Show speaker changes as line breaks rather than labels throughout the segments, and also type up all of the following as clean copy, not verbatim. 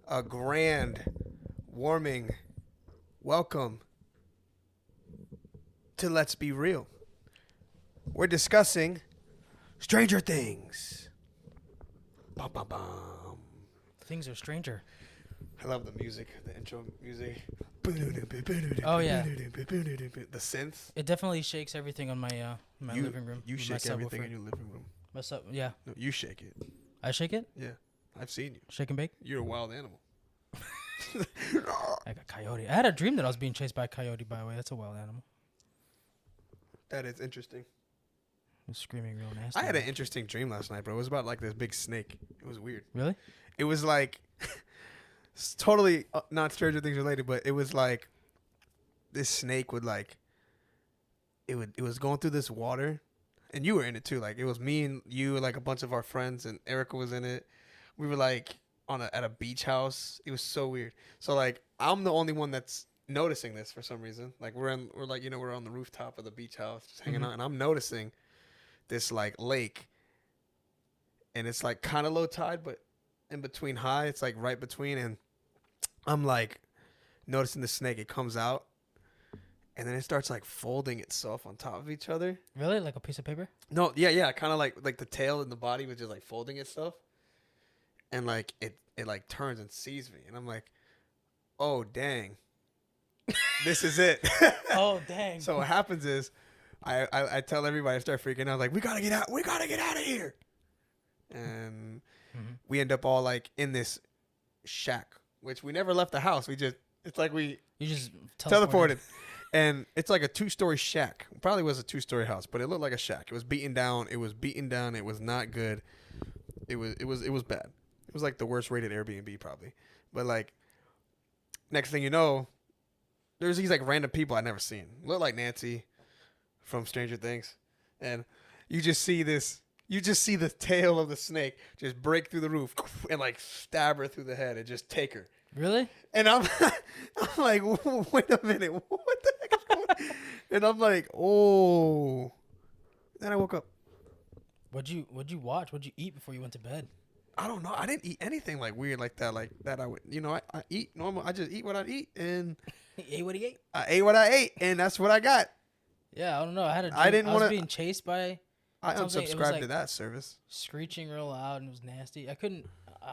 a grand, warming welcome to Let's Be Real. We're discussing Stranger Things. Bum, bum, bum.
Things are stranger.
I love the music, the intro music.
Oh, yeah.
The synth.
It definitely shakes everything on my living room.
You
with my
shake everything
subwoofer.
in your living room.
Yeah.
No, you shake it.
I shake it?
Yeah, I've seen you.
Shake and bake?
You're a wild animal.
I got coyote. I had a dream that I was being chased by a coyote, by the way. That's a wild animal.
That is interesting.
It was screaming real nasty.
I had an interesting dream last night, bro. It was about like this big snake. It was weird.
Really?
It was like it's totally not Stranger Things related, but it was like this snake would like it was going through this water, and you were in it too. Like it was me and you, like a bunch of our friends, and Erica was in it. We were like at a beach house. It was so weird. So like I'm the only one that's noticing this for some reason. Like we're on the rooftop of the beach house just hanging out, and I'm noticing this like lake, and it's like kind of low tide, but in between high. It's like right between, and I'm like noticing the snake. It comes out, and then it starts like folding itself on top of each other.
Really? Like a piece of paper?
No, yeah, kind of like the tail and the body was just like folding itself, and like it like turns and sees me, and I'm like, oh dang, this is it.
Oh dang.
So what happens is, I tell everybody, I start freaking out, like we gotta get out of here, and we end up all like in this shack, which we never left the house. You just teleported. And it's like a 2-story shack. Probably was a 2-story house, but it looked like a shack. It was beaten down. It was not good. It was bad. It was like the worst rated Airbnb probably. But like next thing you know, there's these like random people I'd never seen. Look like Nancy from Stranger Things. And you just see the tail of the snake just break through the roof and like stab her through the head and just take her.
Really?
And I'm like, wait a minute, what the heck is going on? And I'm like, oh. Then I woke up.
What'd you watch? What'd you eat before you went to bed?
I don't know. I didn't eat anything like weird like that. Like that I would, I eat normal. I just eat what I eat, and
He ate what he ate.
I ate what I ate, and that's what I got.
Yeah, I don't know. I had a dream.
I didn't
was
want
being chased by.
I
something. It was
unsubscribed
like
to that service.
Screeching real loud, and it was nasty. I couldn't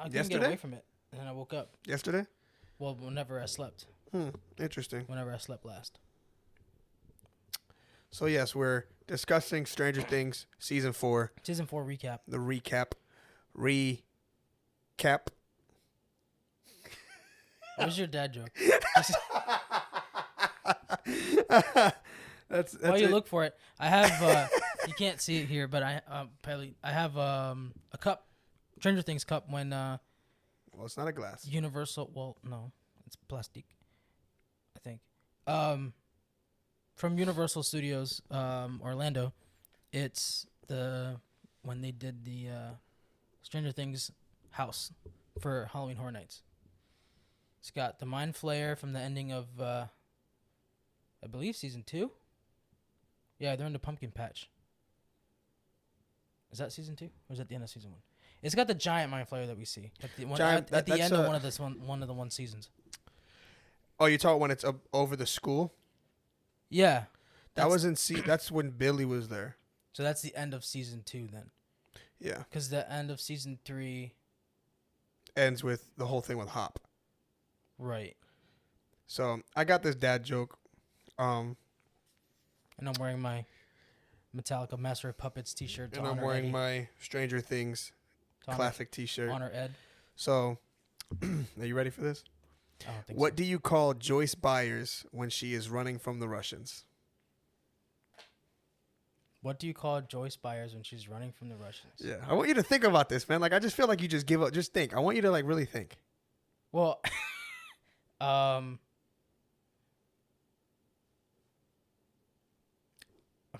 get
Yesterday?
away from it, and then I woke up.
Yesterday?
Well, whenever I slept.
Interesting.
Whenever I slept last.
So yes, we're discussing Stranger Things season 4.
Season 4 recap.
The recap.
What was your dad joke?
That's
While you
it.
look for it, I have. You can't see it here, but I have a cup, Stranger Things cup. When
Well, it's not a glass.
Universal. Well, no, it's plastic. I think. From Universal Studios, Orlando, it's when they did the Stranger Things house for Halloween Horror Nights. It's got the Mind Flayer from the ending of, I believe, season 2. Yeah, they're in the pumpkin patch. Is that season 2, or is that the end of season 1? It's got the giant Mind Flayer that we see at the end of one of the seasons.
Oh, you talk when it's up over the school?
Yeah,
that's when Billy was there.
so that's the end of season 2 then,
Yeah.
because the end of season 3,
Ends with the whole thing with Hop.
right?
So I got this dad joke.
And I'm wearing my Metallica Master of Puppets T-shirt.
And I'm wearing my Stranger Things classic T-shirt.
Honor Ed.
So, are you ready for this?
I don't think
What
so.
do you call Joyce Byers when she is running from the Russians?
What do you call Joyce Byers when she's running from the Russians?
Yeah, I want you to think about this, man. Like, I just feel like you just give up. Just think. I want you to like really think.
Well, I'm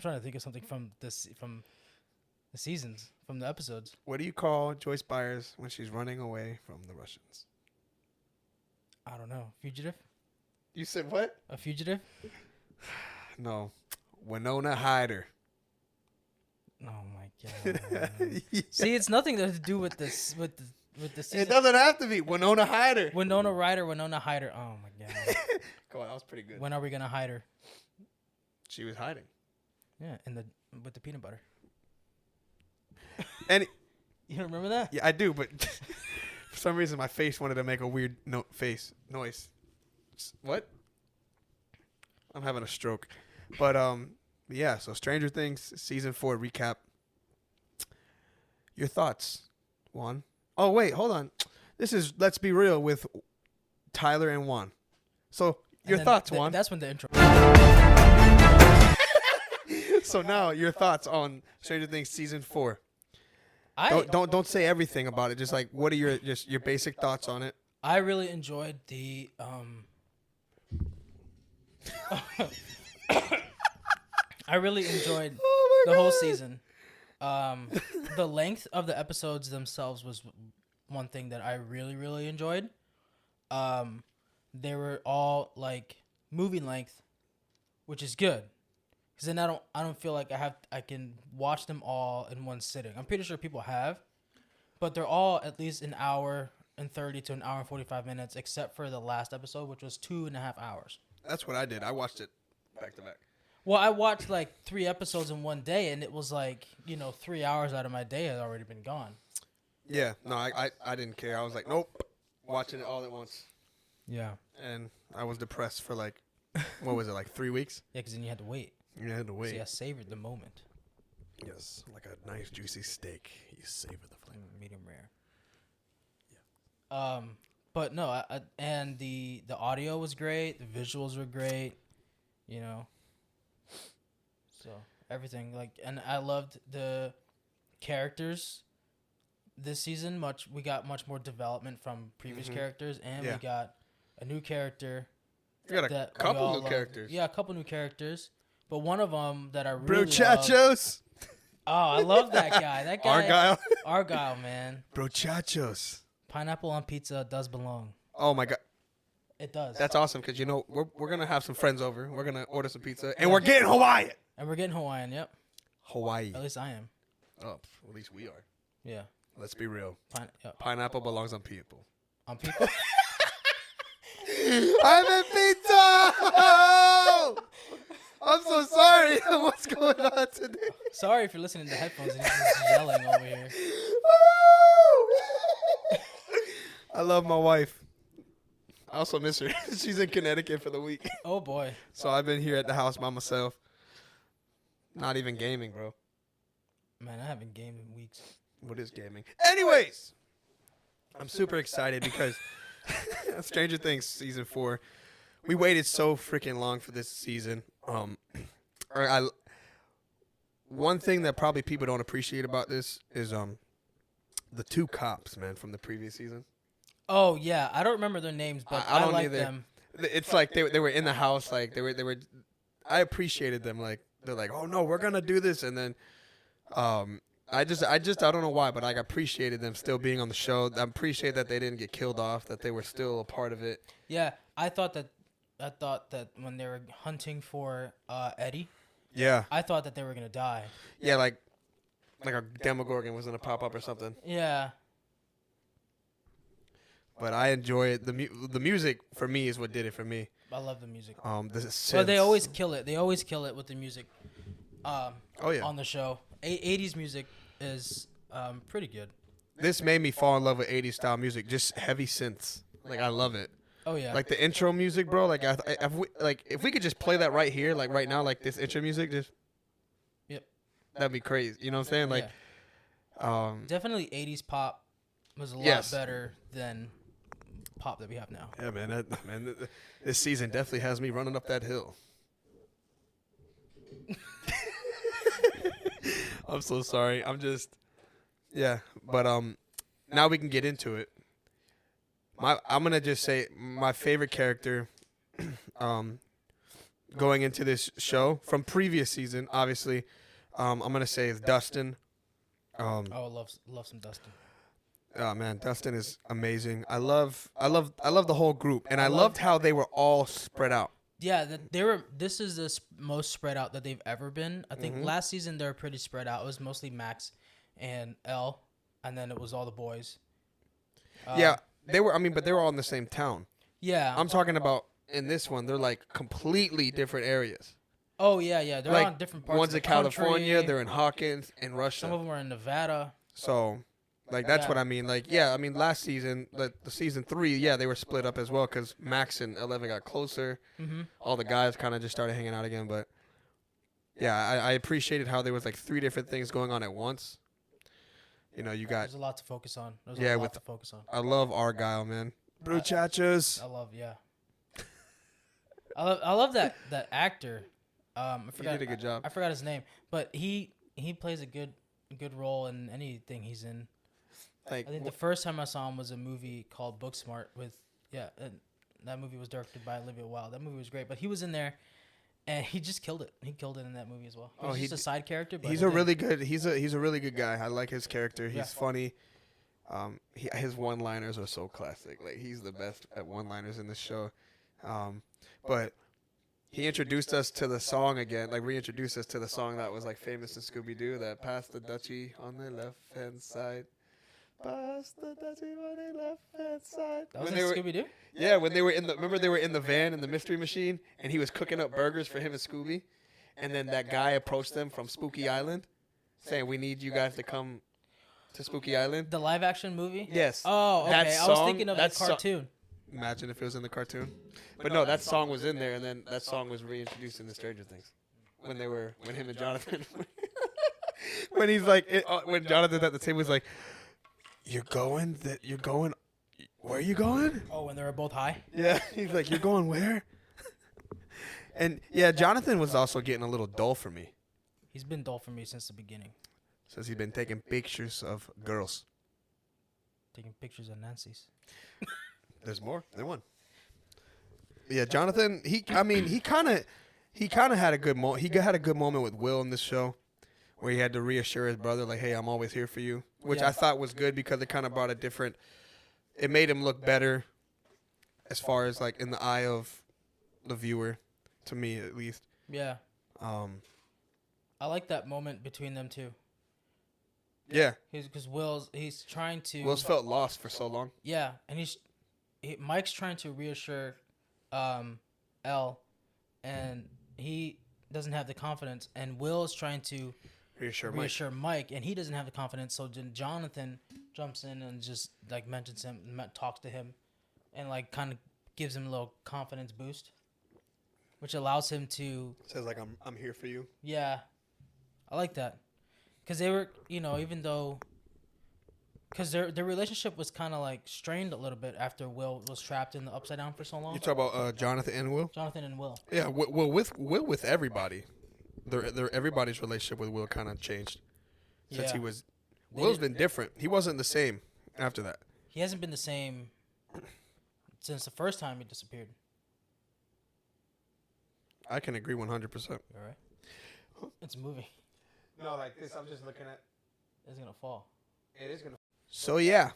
trying to think of something from the seasons, from the episodes.
What do you call Joyce Byers when she's running away from the Russians?
I don't know. Fugitive?
You said what?
A fugitive?
No, Winona Hyder.
Oh my god. See, it's nothing to do with this. with the season.
It doesn't have to be Winona Ryder.
Winona Ryder. Oh my god.
Come on, that was pretty good.
When are we gonna hide her?
She was hiding.
Yeah, with the peanut butter.
And
you don't remember that?
yeah, I do, but for some reason my face wanted to make a weird noise. What? I'm having a stroke. But yeah, so Stranger Things season 4 recap. Your thoughts, Juan? Oh wait, hold on. This is Let's Be Real with Tyler and Juan. So your thoughts, Juan?
That's when the intro.
So now your thoughts on Stranger Things season 4. Don't say everything about it. Just like what are your basic thoughts on it?
I really enjoyed the I really enjoyed the whole season. The length of the episodes themselves was one thing that I really, really enjoyed. They were all like movie length, which is good. Because then I don't feel like I can watch them all in one sitting. I'm pretty sure people have, but they're all at least an hour and 30 to an hour and 45 minutes, except for the last episode, which was 2.5 hours.
That's what I did. I watched it back to back.
Well, I watched like 3 episodes in one day, and it was like, 3 hours out of my day had already been gone.
Yeah, no, I didn't care. I was like, nope, watching it all at once.
Yeah.
And I was depressed for like, what was it, like 3 weeks?
Yeah, because then you had to wait.
You had to wait.
See, I savored the moment.
Yes, like a nice juicy steak. You savor the flavor.
Medium rare. Yeah. But no, and the audio was great. The visuals were great. So everything and I loved the characters this season. We got much more development from previous characters, and we got a new character.
We got a couple new characters.
Yeah, a couple new characters. But one of them that I really
Brochachos.
Oh, I love that guy. That guy. Argyle, man.
Brochachos.
Pineapple on pizza does belong.
Oh my god.
It does.
That's awesome because we're gonna have some friends over. We're gonna order some pizza, and we're getting Hawaiian.
And we're getting Hawaiian. Yep.
Hawaii.
At least I am.
Oh, at least we are.
Yeah.
Let's be real.
Yep.
Pineapple belongs on people.
On people.
I'm in pizza. I'm so sorry. What's going on today?
Sorry if you're listening to headphones and you're just yelling over here.
I love my wife. I also miss her. She's in Connecticut for the week.
Oh, boy.
So I've been here at the house by myself. Not even gaming, bro.
Man, I haven't gamed in weeks.
What is gaming? Anyways, I'm super excited because Stranger Things season 4. We waited so freaking long for this season. One thing that probably people don't appreciate about this is the 2 cops, man, from the previous season.
Oh yeah, I don't remember their names, but I like them.
It's like they were in the house, like they were. I appreciated them, like they're like, oh no, we're gonna do this, and then I don't know why, but I appreciated them still being on the show. I appreciate that they didn't get killed off, that they were still a part of it.
Yeah, I thought that when they were hunting for Eddie.
Yeah.
I thought that they were gonna die.
Yeah, like a Demogorgon was gonna pop up or something.
Yeah.
But I enjoy it. The music for me is what did it for me.
I love the music.
Well,
they always kill it. They always kill it with the music.
Oh yeah.
On the show, 80s music is pretty good.
This made me fall in love with 80s style music. Just heavy synths. Like I love it.
Oh yeah.
Like the intro music, bro. Like if we could just play that right here, like right now, like this intro music, just.
Yep.
That'd be crazy. You know what I'm saying? Like.
Yeah. Definitely 80s pop was a lot better than pop that we have now.
Yeah, man. This season definitely has me running up that hill. I'm so sorry. I'm just. Yeah, but now we can get into it. I'm gonna just say my favorite character, going into this show from previous season. Obviously, I'm gonna say is Dustin.
Love some Dustin.
Oh man, Dustin is amazing. I love the whole group, and I loved how they were all spread out.
Yeah, this is the most spread out that they've ever been. I think last season they were pretty spread out. It was mostly Max and Elle, and then it was all the boys.
Yeah, they were. I mean, but they were all in the same town.
Yeah.
I'm talking about in this one. They're like completely different areas.
Oh yeah. They're
Like,
on different parts.
One's
of the
in California.
country.
They're in Hawkins, in Russia.
Some of them are in Nevada.
So, like, that's what I mean. Like, yeah, I mean, last season, the season 3, yeah, they were split up as well because Max and 11 got closer.
Mm-hmm.
All the guys kind of just started hanging out again. But, yeah, I appreciated how there was, like, 3 different things going on at once. You know, you got...
There's a lot to focus on.
I love Argyle, man. Bruchachas.
I love that actor. I forgot,
he did a good job.
I forgot his name, but he plays a good role in anything he's in.
Like,
I think the first time I saw him was a movie called Booksmart with and that movie was directed by Olivia Wilde. That movie was great, but he was in there, and he just killed it. He killed it in that movie as well. He's just a side character. But
he's a really good guy. I like his character. He's funny. His one-liners are so classic. Like, he's the best at one-liners in this show. But he introduced us to the song again, like reintroduced us to the song that was like famous in Scooby-Doo, that pass the Dutchie on the left-hand side. Pass the Dutchie on the left-hand side.
That was in Scooby-Doo?
Yeah, when they were remember they were in the van in the Mystery Machine, and he was cooking up burgers for him and Scooby, and then that guy approached them from Spooky Island, saying, "We need you guys to come to Spooky Island."
The live-action movie?
Yes.
Oh, okay. I was thinking of the cartoon.
Imagine if it was in the cartoon. But no, that song was in there, and then that song was reintroduced in the Stranger Things. When him and Jonathan, when he's like, when Jonathan's at the table, he's like, you're going, where are you going?
Oh, when they were both high?
Yeah, he's like, you're going where? And yeah, Jonathan was also getting a little dull for me.
He's been dull for me since the beginning.
Says he's been taking pictures of girls.
Taking pictures of Nancy's.
There's more than one. Yeah, Jonathan. He kind of had a good moment. He had a good moment with Will in this show, where he had to reassure his brother, like, "Hey, I'm always here for you," which I thought was good because it kind of brought a different. It made him look better, as far as like in the eye of the viewer, to me at least.
Yeah. I like that moment between them two.
Yeah.
Because he's trying to.
Will's felt lost for so long.
Yeah, and Mike's trying to reassure Elle, and he doesn't have the confidence, and Will is trying to reassure Mike, and he doesn't have the confidence, so Jonathan jumps in and just like mentions him, talks to him, and like kind of gives him a little confidence boost, which allows him to
says like, I'm here for you.
Yeah, I like that, because they were, even though. Because their relationship was kind of like strained a little bit after Will was trapped in the Upside Down for so long.
You talk about Jonathan and Will?
Jonathan and Will.
Yeah, with everybody. Everybody's relationship with Will kind of changed since he was. Will's been different. He wasn't the same after that.
He hasn't been the same since the first time he disappeared.
I can agree 100%.
All right. It's moving.
No, like this. I'm just looking at.
It's gonna fall.
It is gonna. So yeah,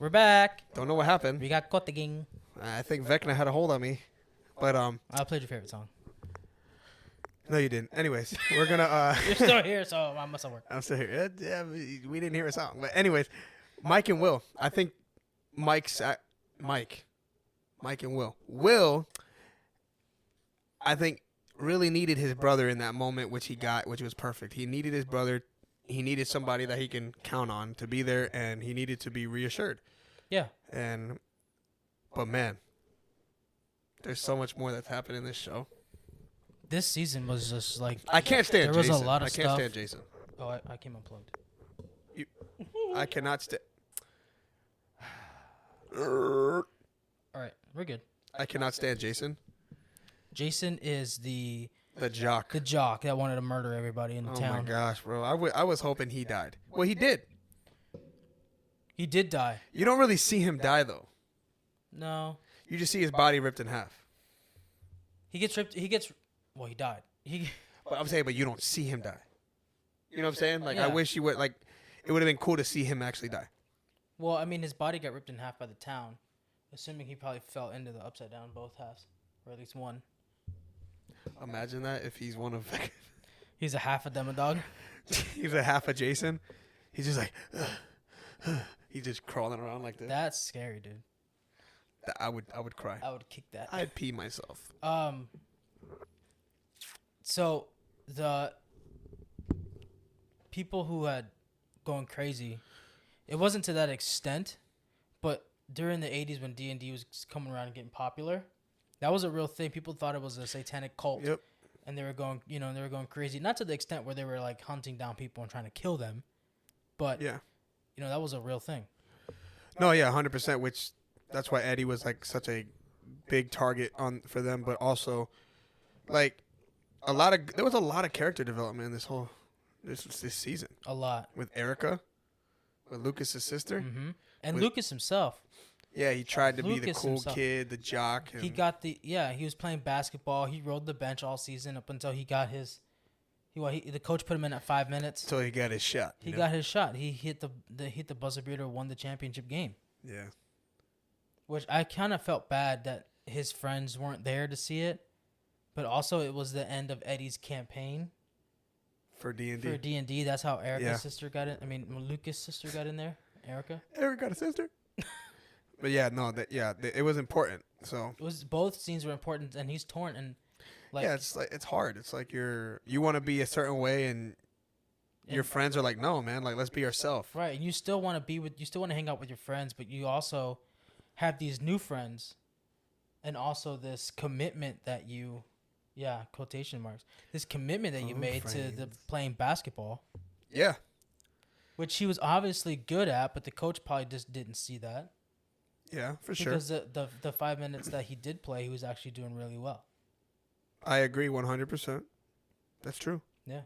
we're back.
Don't know what happened.
We got caught the gang.
I think Vecna had a hold on me, but
I played your favorite song.
No, you didn't. Anyways, we're gonna.
You're still here, so I must have worked.
I'm still here. Yeah, we didn't hear a song, but anyways, Mike and Will. I think Mike and Will. Will, I think, really needed his brother in that moment, which he got, which was perfect. He needed his brother. He needed somebody that he can count on to be there, and he needed to be reassured.
Yeah.
But man, there's so much more that's happened in this show.
This season was just like
I can't stand.
There
Jason.
was a lot of stuff.
I can't stand Jason.
Oh, I came unplugged.
I cannot stand.
All right, we're good.
I cannot stand Jason.
Jason is the
jock.
The jock that wanted to murder everybody in the town.
Oh my gosh, bro! I was hoping he died. Well, he did.
He did die.
You don't really see him die though.
No.
You just see his body ripped in half.
He died.
But I'm saying, but you don't see him die. You know what I'm saying? Like, yeah. I wish you would, like, it would have been cool to see him actually die.
Well, I mean, his body got ripped in half by the town, assuming he probably fell into the Upside Down, both halves, or at least one.
Imagine that if he's one of...
He's a half a demodog.
He's a half a Jason. He's just like... He's just crawling around like this.
That's scary, dude.
I would cry.
I would kick that.
I'd pee myself.
So the people who had gone crazy, it wasn't to that extent, but during the 80s when D&D was coming around and getting popular, that was a real thing. People thought it was a satanic cult.
Yep.
And they were going, they were going crazy. Not to the extent where they were like hunting down people and trying to kill them, but
Yeah.
That was a real thing.
No, yeah, 100%. Which that's why Eddie was like such a big target for them, but also like there was a lot of character development in this season.
A lot
With Erica, with Lucas's sister,
and Lucas himself.
Yeah, he tried to be the
Lucas
cool
himself.
kid, the jock.
He got he was playing basketball. He rode the bench all season up until he got his. The coach put him in at 5 minutes.
Until he got his shot.
He got his shot. He hit the buzzer beater, won the championship game.
Yeah.
Which I kind of felt bad that his friends weren't there to see it, but also it was the end of Eddie's campaign
for D&D.
For D&D, that's how Erica's sister got in. I mean, Lucas' sister got in there. Erica.
Erica got a sister. But yeah, no, it was important. So
it was, both scenes were important, and he's torn and like
it's hard. It's like you want to be a certain way, and your friends are like, no, man, like let's be ourselves.
Right, and you still want to hang out with your friends, but you also have these new friends, and also this commitment that you, quotation marks, this commitment that you made to the playing basketball.
Yeah.
Which he was obviously good at, but the coach probably just didn't see that.
Yeah, for sure.
Because the 5 minutes that he did play, he was actually doing really well.
I agree 100%. That's true.
Yeah.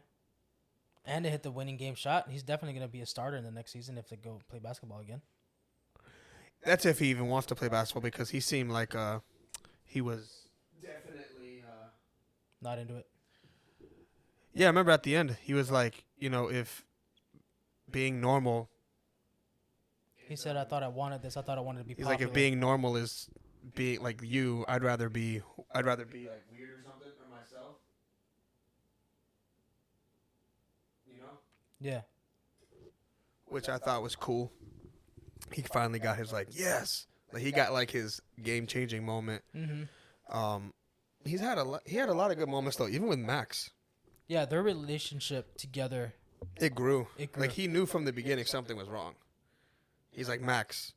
And to hit the winning game shot, he's definitely going to be a starter in the next season if they go play basketball again.
That's if he even wants to play basketball, because he seemed like he was definitely
not into it.
Yeah, I remember at the end, he was like, if being normal.
He said, I thought I wanted this. I thought I wanted to be
He's
popular.
like, if being normal is being like you, I'd rather be like weird or something, or myself.
Yeah.
Which I thought was cool. He finally got his yes. Like he got like his game-changing moment.
Mm-hmm.
He had a lot of good moments though, even with Max.
Yeah, their relationship together.
It grew. Like he knew from the beginning something was wrong. He's like, Max.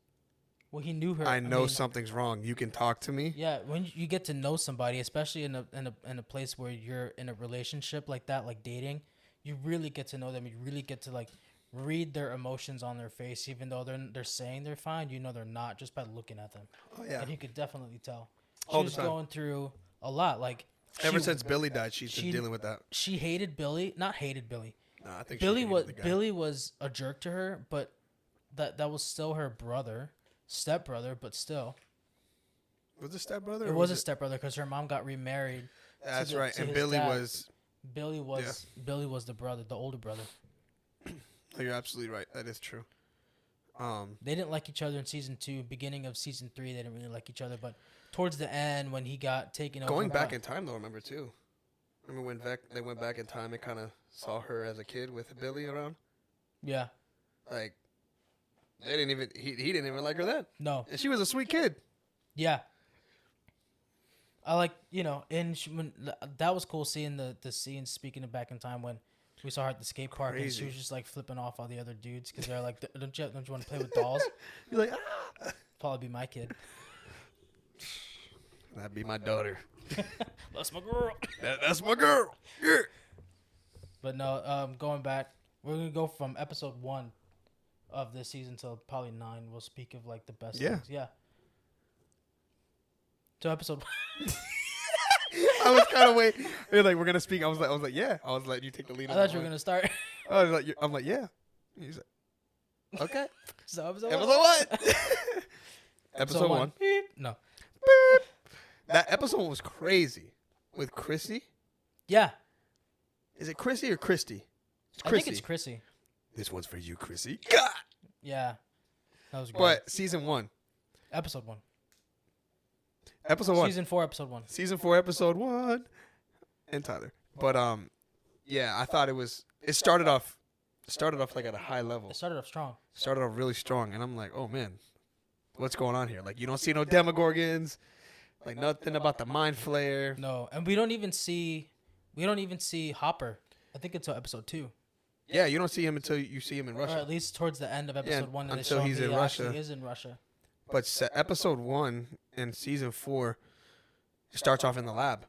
Well, he knew her.
I mean, something's wrong. You can talk to me.
Yeah, when you get to know somebody, especially in a place where you're in a relationship like that, like dating, you really get to know them. You really get to read their emotions on their face, even though they're saying they're fine. They're not, just by looking at them.
Oh yeah.
And you could definitely tell.
All
she was
the time.
going through a lot.
Ever since Billy died, she's been dealing with that.
She hated Billy. Not hated Billy.
No, I think
Billy was a jerk to her, but that was still her stepbrother, but still.
Was it stepbrother?
It was a stepbrother because her mom got remarried.
That's right, and Billy was
the brother, the older brother.
Oh, you're absolutely right. That is true.
They didn't like each other in season 2. Beginning of season 3, they didn't really like each other, but towards the end, when he got taken over,
going back in time though, remember too. Remember when they went back in time and kind of saw her as a kid with Billy around?
Yeah.
Like, they didn't even he didn't even like her then.
No.
And she was a sweet kid.
Yeah. I like, when that was cool seeing the scene, speaking of back in time, when we saw her at the skate park and she was just flipping off all the other dudes because they're like, don't you want to play with dolls?
You're like, ah.
Probably be my kid.
That'd be my daughter.
That's my girl.
That's my girl. Yeah.
But no, going back, we're going to go from episode 1 of this season to probably 9. We'll speak of the best things. Yeah. So episode 1.
I was kind of waiting. You're like, we're going to speak. I was like, yeah. I was letting you take the lead.
I thought you were going to start.
I'm like, yeah. He's like, okay.
So episode
1. Episode 1.
Beep. No.
Beep. That episode was crazy. With Chrissy?
Yeah.
Is it Chrissy or Christy?
It's Chrissy. I think it's Chrissy.
This one's for you, Chrissy. God!
Yeah. That was great.
But season 1.
Episode 1.
Episode 1.
Season 4, episode 1.
Season 4, episode 1. And Tyler. But, yeah, I thought it started off started off like at a high level.
It started off strong.
Started off really strong, and I'm like, oh man, what's going on here? Like, you don't see no Demogorgons, like nothing about the Mind Flayer.
No, and we don't even see Hopper. I think until episode 2.
Yeah, you don't see him until you see him in Russia.
Or at least towards the end of episode 1. And
until he's in Russia.
Is in Russia.
But episode 1 in season 4 starts off in the lab.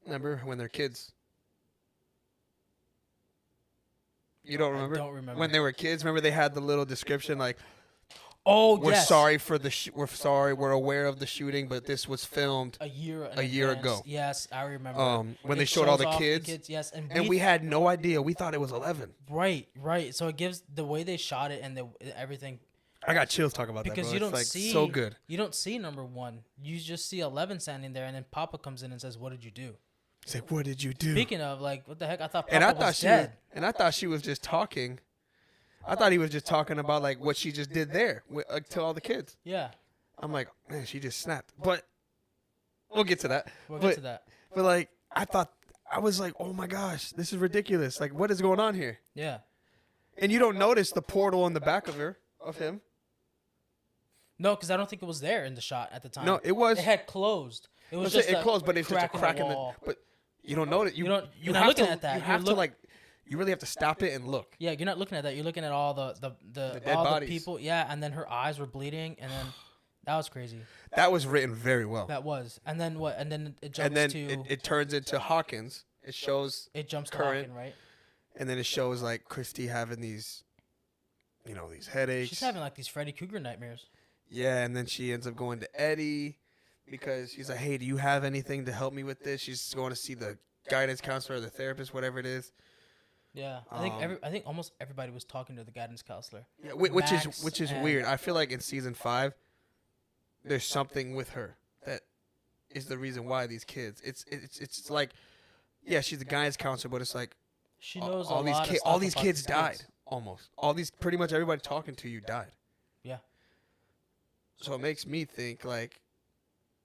Remember when they're kids? You don't remember?
I don't remember.
When they were kids, remember they had the little description like,
"Oh,
we're
yes.
sorry for we're sorry, we're aware of the shooting, but this was filmed
a year
ago."
Yes, I remember.
When they showed all the kids.
Yes,
and we had no idea. We thought it was 11.
Right. So it gives the way they shot it and everything.
I got chills talking about
because
that,
you don't
it's
see
so good.
You don't see number 1. You just see 11 standing there, and then Papa comes in and says, "What did you do?"
It's like, "What did you do?"
Speaking of, like, what the heck? I thought Papa was dead.
I thought she was just talking. I thought he was just talking about like what she just did there to all the kids.
Yeah.
I'm like, man, she just snapped. But we'll get to that.
But
like, I was like, oh my gosh, this is ridiculous. Like, what is going on here?
Yeah.
And you don't notice the portal in the back of him.
No, because I don't think it was there in the shot at the time.
No, it was.
It had closed. It was
it closed, but it's just a crack in the wall. But you don't notice. You're
not looking at that.
You have to like. You really have to stop it and look.
Yeah, you're not looking at that. You're looking at all the
dead
all
bodies.
The people. Yeah, and then her eyes were bleeding, and then that was crazy.
That was written very well.
That was. And then what? And then it jumps
and then
to.
It turns into Hawkins. It shows.
It jumps
current,
to Hawkins, right?
And then it shows like Christy having these, these headaches.
She's having like these Freddy Krueger nightmares.
Yeah, and then she ends up going to Eddie because she's like, "Hey, do you have anything to help me with this?" She's going to see the guidance counselor or the therapist, whatever it is.
Yeah, I think almost everybody was talking to the guidance counselor.
Yeah, which is weird. I feel like in season 5, there's something with her that is the reason why these kids. It's like, yeah, she's the guidance counselor, but it's like
she knows
all these kids died almost. Pretty much everybody talking to you died.
Yeah.
So it makes me think like,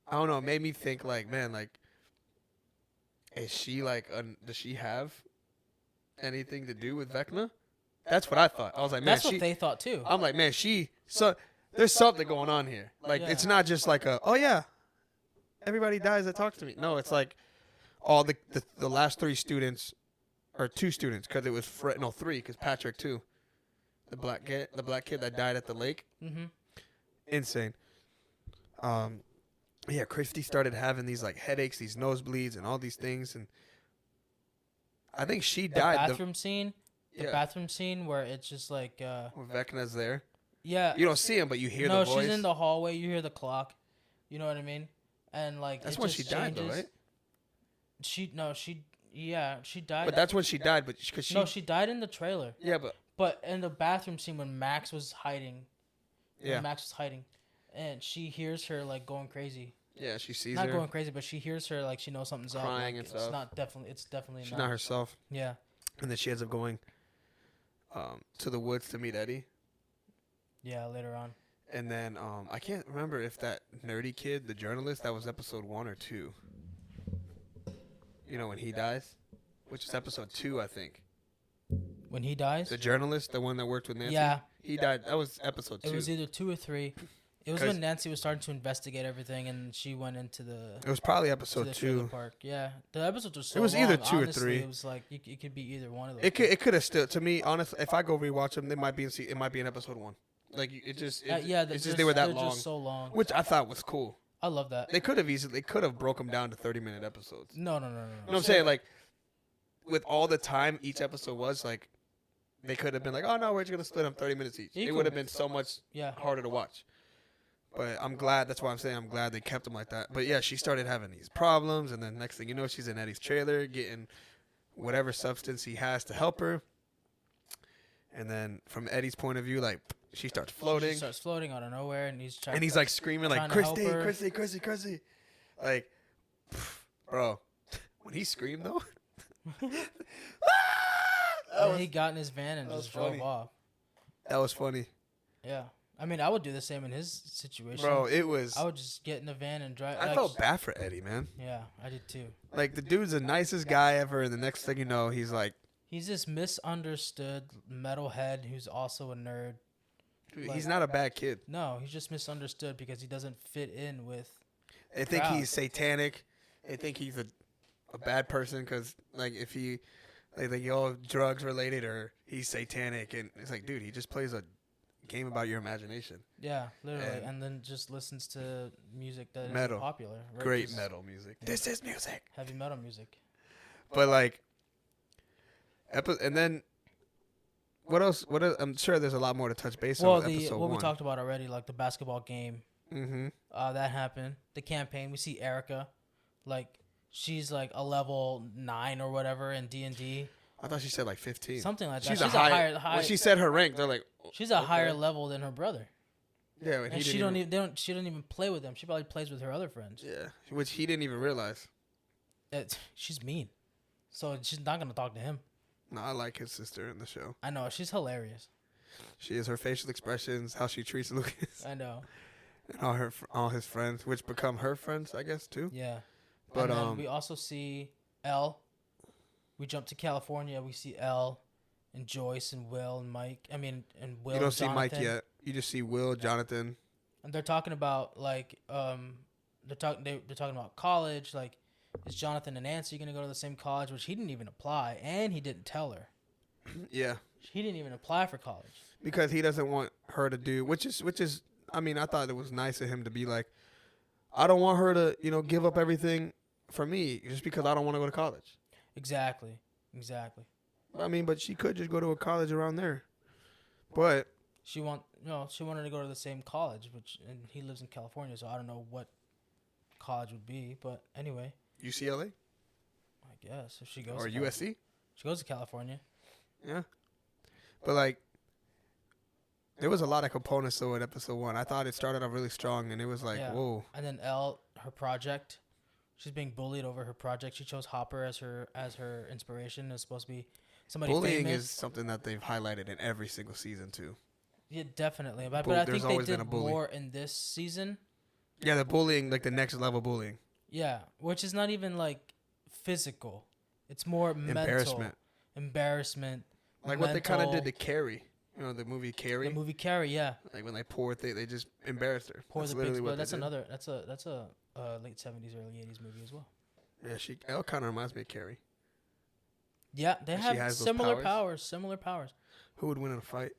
I don't know. It made me think like, man, like, is she like, does she have anything to do with Vecna? That's what I thought. I was like, man,
that's what they thought too.
I'm like, man, there's something going on here. Like, it's not just like oh yeah, everybody dies that talks to me. No, it's like all the last 3 students, or 2 students, because it was 3, because Patrick too, the black kid that died at the lake.
Mm-hmm.
Insane. Yeah, Christy started having these like headaches, these nosebleeds, and all these things, and I think she died.
The bathroom scene where it's just like
where Vecna's there.
Yeah.
You don't see him, but you hear the voice.
No, she's in the hallway. You hear the clock. You know what I mean? And like
that's when she died, though, right?
She died.
But that's when she died. But
she died in the trailer.
Yeah,
but in the bathroom scene when Max was hiding.
Yeah.
When Max was hiding, and she hears her like going crazy.
Yeah, she sees
not
her.
Not going crazy, but she hears her like she knows something's up.
Crying
like,
and stuff.
It's definitely
she's not herself.
Yeah.
And then she ends up going to the woods to meet Eddie.
Yeah, later on.
And then I can't remember if that nerdy kid, the journalist, that was episode 1 or 2. You know, when he dies? Which is episode 2, I think.
When he dies?
The journalist, the one that worked with Nancy?
Yeah.
He died. That was episode 2.
It was either 2 or 3. It was when Nancy was starting to investigate everything, and she went into the.
It was probably episode 2.
Park. Yeah, the episodes were so.
It was
long.
either 2
Honestly,
or 3.
It was like it could be either one of those.
It could have still. To me, honestly, if I go rewatch them, it might be in episode 1. Like it's just they were that long.
Just so long,
which I thought was cool.
I love that.
They could have broke them down to 30-minute episodes.
No.
You know what I'm saying? Like, with all the time each episode was, like, they could have been like, oh no, we're just gonna split them 30 minutes each. It would have been so much harder to watch. But I'm glad. That's why I'm saying I'm glad they kept them like that. But yeah, she started having these problems, and then next thing you know, she's in Eddie's trailer getting whatever substance he has to help her. And then from Eddie's point of view, like, she starts floating. She
starts floating out of nowhere, and he's
like screaming like, Christy. Like, bro, when he screamed though,
he got in his van and just drove off.
That was funny.
Yeah. I mean, I would do the same in his situation.
Bro, it was.
I would just get in the van and drive.
I felt bad for Eddie, man.
Yeah, I did too.
Like, the dude's the nicest guy ever, and the next thing you know, he's like,
He's this misunderstood metalhead who's also a nerd.
Dude, he's not a bad kid.
No, he's just misunderstood because he doesn't fit in with.
They think he's satanic. They think he's a bad person because, like, if he, they think, drugs related or he's satanic. And it's like, dude, he just plays a game about your imagination.
Yeah, literally. And then just listens to music that
metal.
is popular. Right?
Great
just
metal music. This is music.
Heavy metal music.
But, like, and then what else? I'm sure there's a lot more to touch base on episode 1.
We talked about already, like the basketball game.
Mm-hmm.
That happened. The campaign. We see Erica, like she's like a level 9 or whatever in D&D.
I thought she said like 15.
Something like that.
She's a higher. When she said her rank, they're like.
She's a higher level than her brother.
Yeah,
and she don't even play with them. She probably plays with her other friends.
Yeah, which he didn't even realize.
She's mean, so she's not gonna talk to him.
No, I like his sister in the show.
I know, she's hilarious.
She is. Her facial expressions, how she treats Lucas.
I know.
And all his friends, which become her friends, I guess, too.
Yeah.
But
and then we also see Elle. We jump to California. We see Elle and Joyce and Will and Mike. I mean, and Will.
You don't
and
see
Jonathan.
Mike yet. You just see Will, Jonathan.
And they're talking about they're talking about college. Like, is Jonathan and Nancy gonna go to the same college? Which he didn't even apply, and he didn't tell her.
Yeah.
He didn't even apply for college
because he doesn't want her to do, which is. I mean, I thought it was nice of him to be like, I don't want her to, give up everything for me just because I don't want to go to college.
Exactly.
I mean, but she could just go to a college around there. But
she wanted to go to the same college, and he lives in California, so I don't know what college would be. But anyway,
UCLA,
I guess if she goes
or USC,
she goes to California.
Yeah, but like. There was a lot of components to it, episode 1. I thought it started off really strong, and it was like, whoa.
And then Elle, her project, she's being bullied over her project. She chose Hopper as her inspiration. It's supposed to be somebody
bullying
famous.
Is something that they've highlighted in every single season, too.
Yeah, definitely. But I think they did more in this season.
Yeah, the bullying, like the next level bullying.
Yeah, which is not even, like, physical. It's more mental. Embarrassment.
Like what they kind of did to Carrie. You know, the movie Carrie?
The movie Carrie, yeah.
Like when they pour they just embarrassed her.
Pour the pigs, but that's a late 70s, early 80s movie as well.
Yeah, Elle kind of reminds me of Carrie.
Yeah, they have similar powers.
Who would win in a fight?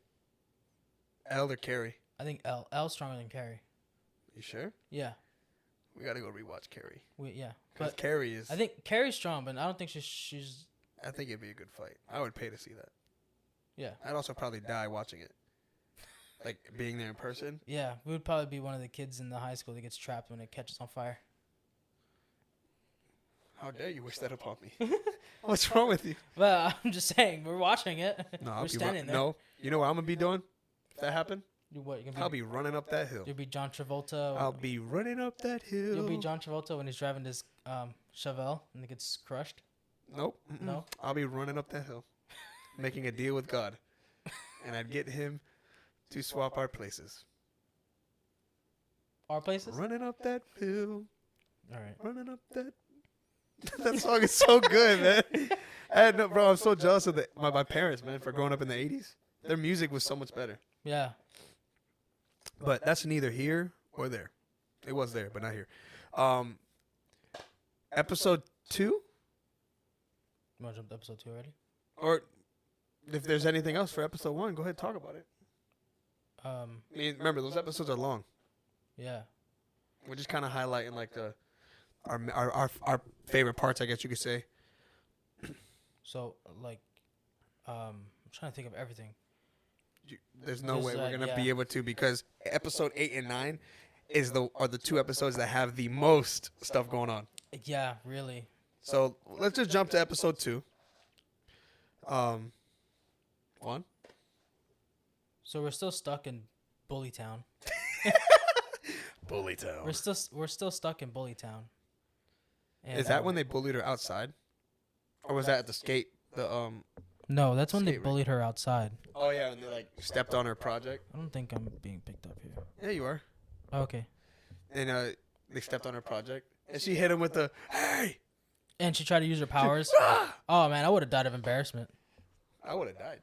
Elle or Carrie?
I think Elle. Elle's stronger than Carrie.
You sure?
Yeah.
We got to go rewatch Carrie.
But
Carrie is...
I think Carrie's strong, but I don't think she's...
I think it'd be a good fight. I would pay to see that.
Yeah.
I'd also probably die watching it. Like, being there in person.
Yeah, we would probably be one of the kids in the high school that gets trapped when it catches on fire.
How dare you wish that upon me? What's wrong with you?
Well, I'm just saying, we're watching it.
No,
we're standing there.
No, you know what I'm going to be doing if that happened?
I'll
be running up that hill.
You'll be John Travolta.
I'll be running up that hill.
You'll be John Travolta when he's driving his Chevelle and it gets crushed.
Nope.
No?
I'll be running up that hill. Making a deal with God. And I'd get him to swap our places.
Our places?
Running up that hill.
All right.
Running up that. That song is so good, man. Bro, I'm so jealous of my parents, man, for growing up in the 80s. Their music was so much better.
Yeah.
But that's neither here or there. It was there, but not here. Episode 2?
You want to jump to episode 2 already?
Or if there's anything else for episode 1, go ahead and talk about it. I mean, remember, those episodes are long.
Yeah.
We're just kind of highlighting like our favorite parts, I guess you could say.
So, like, I'm trying to think of everything.
There's no way we're gonna be able to, because episode 8 and 9 are the 2 episodes that have the most stuff going on.
Yeah, really.
So let's just jump to episode 2. 1.
So we're still stuck in Bullytown.
Bullytown.
We're still stuck in Bullytown. And,
is that when they bullied her outside, or was that at the skate?
No, that's when they bullied her outside.
Oh yeah, and they like stepped on her project.
I don't think I'm being picked up here.
Yeah, you are.
Oh, okay.
And they stepped on her project, and she hit him with the hey.
And she tried to use her powers. Oh man, I would have died of embarrassment.
I would have died.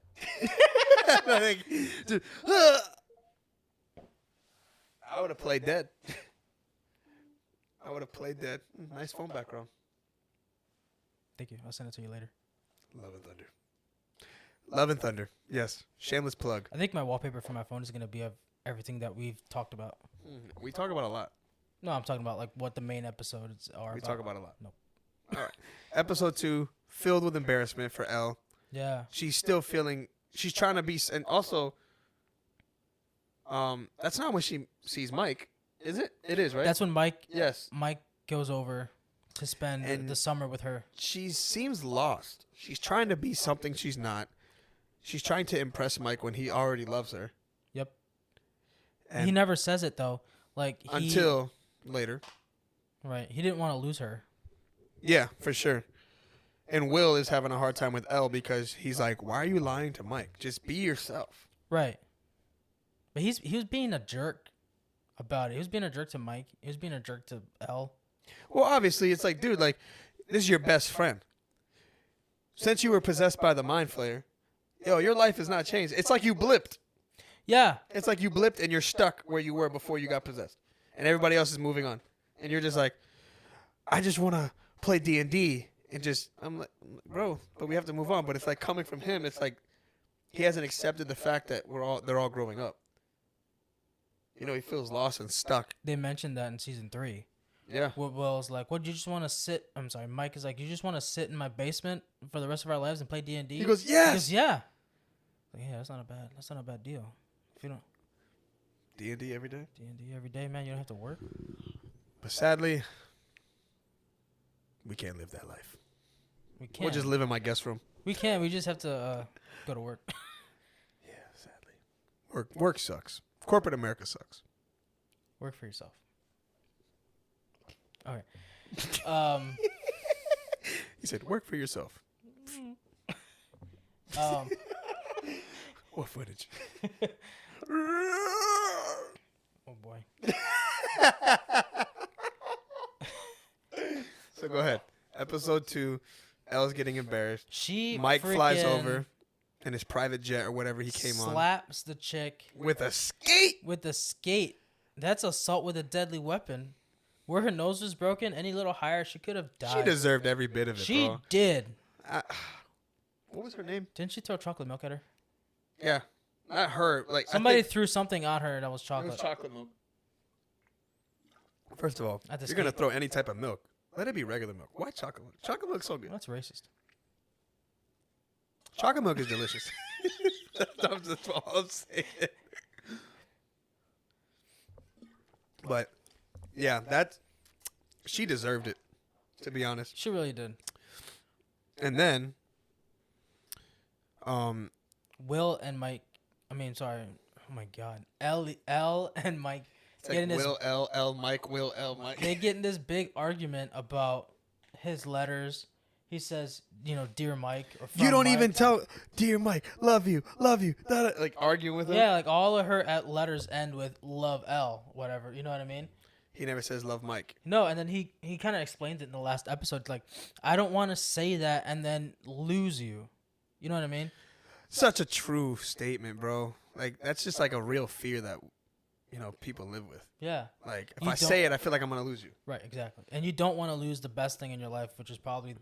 Like, dude, I would have played dead. I would have played dead. Nice phone background.
Thank you. I'll send it to you later.
Love and Thunder. Love and Thunder. Yes. Shameless plug.
I think my wallpaper for my phone is going to be of everything that we've talked about.
We talk about a lot.
No, I'm talking about like what the main episodes are.
We talk about a lot.
Nope.
All right. Episode 2, filled with embarrassment for Elle.
Yeah.
She's still feeling, she's trying to be, and also, that's not when she sees Mike, is it? It is, right?
That's when Mike goes over to spend the summer with her.
She seems lost. She's trying to be something she's not. She's trying to impress Mike when he already loves her.
Yep.
And
he never says it though. Like
until later.
Right. He didn't want to lose her.
Yeah, for sure. And Will is having a hard time with Elle because he's like, "Why are you lying to Mike? Just be yourself."
Right. But he was being a jerk about it. He was being a jerk to Mike. He was being a jerk to Elle.
Well, obviously, it's like, dude, like, this is your best friend. Since you were possessed by the Mind Flayer, your life has not changed. It's like you blipped.
Yeah.
It's like you blipped and you're stuck where you were before you got possessed. And everybody else is moving on. And you're just like, I just want to play D&D. And just, I'm like, bro, but we have to move on. But it's like coming from him, it's like he hasn't accepted the fact that they're all growing up. He feels lost and stuck.
They mentioned that in season 3.
Yeah.
Will's like, what, you just want to sit? I'm sorry, Mike is like, you just want to sit in my basement for the rest of our lives and play D&D?
He goes, yes.
He goes, yeah. Like, yeah, that's not a bad deal. If you don't
D&D every day?
D&D every day, man, you don't have to work.
But sadly, we can't live that life.
We can't.
We'll just live in my guest room.
We can't. We just have to go to work.
Yeah, sadly. Work sucks. Corporate America sucks.
Work for yourself. All right.
He said, work for yourself. What footage?
Oh, boy.
So go ahead. Episode 2, Elle's getting embarrassed.
Mike
flies over in his private jet or whatever he came on.
Slaps the chick.
With a skate?
With a skate. That's assault with a deadly weapon. Where her nose was broken, any little higher, she could have died.
She deserved every bit of it,
She
bro.
did.
What was her name?
Didn't she throw chocolate milk at her?
Yeah. Not her. Like
somebody threw something on her that was chocolate.
It was chocolate milk. First of all,
At the
you're going to throw any type of milk. Let it be regular milk. Why chocolate milk? Chocolate milk's so good.
That's racist.
Chocolate milk is delicious. That's all I'm saying. But, yeah, she deserved it, to be honest.
She really did.
And then,
Will and Mike, oh my God. Elle and Mike.
It's like Will, L, Mike, Will, L, Mike.
They get in this big argument about his letters. He says, dear Mike. Or from
you don't
Mike.
even tell, dear Mike, love you. Like arguing with him.
Yeah, like all of her letters end with love L, whatever. You know what I mean?
He never says love Mike.
No, and then he kind of explained it in the last episode. Like, I don't want to say that and then lose you. You know what I mean?
Such a true statement, bro. Like, that's just like a real fear that, people live with.
Yeah.
Like, if I say it, I feel like I'm going to lose you.
Right, exactly. And you don't want to lose the best thing in your life, which is probably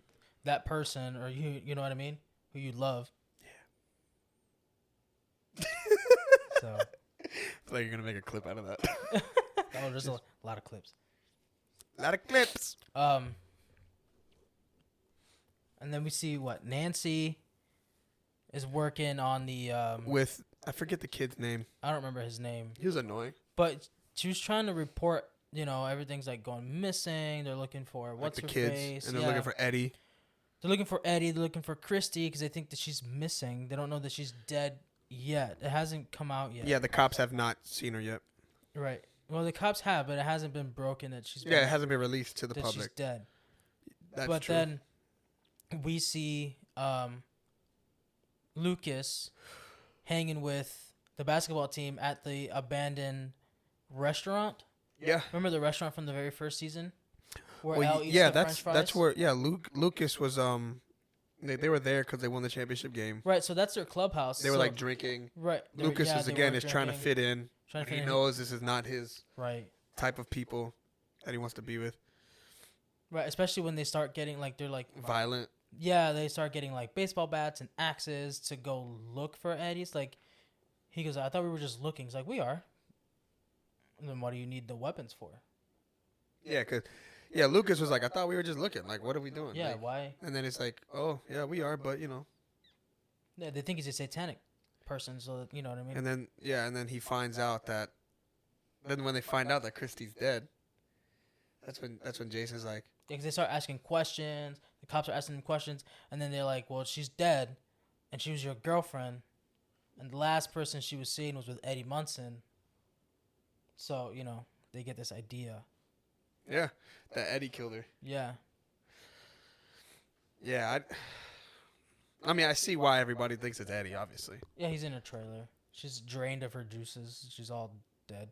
that person or you know what I mean? Who you love.
Yeah.
So.
I feel like you're going to make a clip out of that.
Oh, there's a lot of clips.
A lot of clips.
And then we see Nancy is working on the
with I forget the kid's name.
I don't remember his name.
He was annoying.
But she was trying to report, everything's like going missing. They're looking for what's
like the
her
kids,
face.
and they're looking for Eddie.
They're looking for Eddie. They're looking for Christy because they think that she's missing. They don't know that she's dead yet. It hasn't come out yet.
Yeah, the cops have not seen her yet.
Right. Well, the cops have, but it hasn't been broken that she's.
Yeah, it hasn't been released to the
that
public.
She's dead.
That's
but
true.
then we see Lucas hanging with the basketball team at the abandoned restaurant.
Yeah.
Remember the restaurant from the very first season? Where
Well,
Elle eats the French
that's
fries?
where Lucas was They were there because they won the championship game.
Right, so that's their clubhouse.
They were like drinking.
Right.
Lucas is again is trying to fit in. He knows this is not his type of people that he wants to be with.
Right, especially when they start getting like they're like
violent.
Yeah, they start getting like baseball bats and axes to go look for Eddie. It's like he goes, I thought we were just looking. He's like, we are. And then what do you need the weapons for?
Yeah, because Lucas was like, I thought we were just looking. Like, what are we doing?
Yeah,
like,
why?
And then it's like, oh, yeah, we are, but, you know.
Yeah, they think he's a satanic person, so that, you know what I mean?
And then he finds out that, then when they find out that Christy's dead, that's when Jason's like.
Yeah, because they start asking questions. The cops are asking them questions, and then they're like, well, she's dead, and she was your girlfriend, and the last person she was seeing was with Eddie Munson. So, you know, they get this idea.
Yeah, that Eddie killed her.
Yeah.
Yeah, I mean, I see why everybody thinks it's Eddie, obviously.
Yeah, he's in a trailer. She's drained of her juices. She's all dead,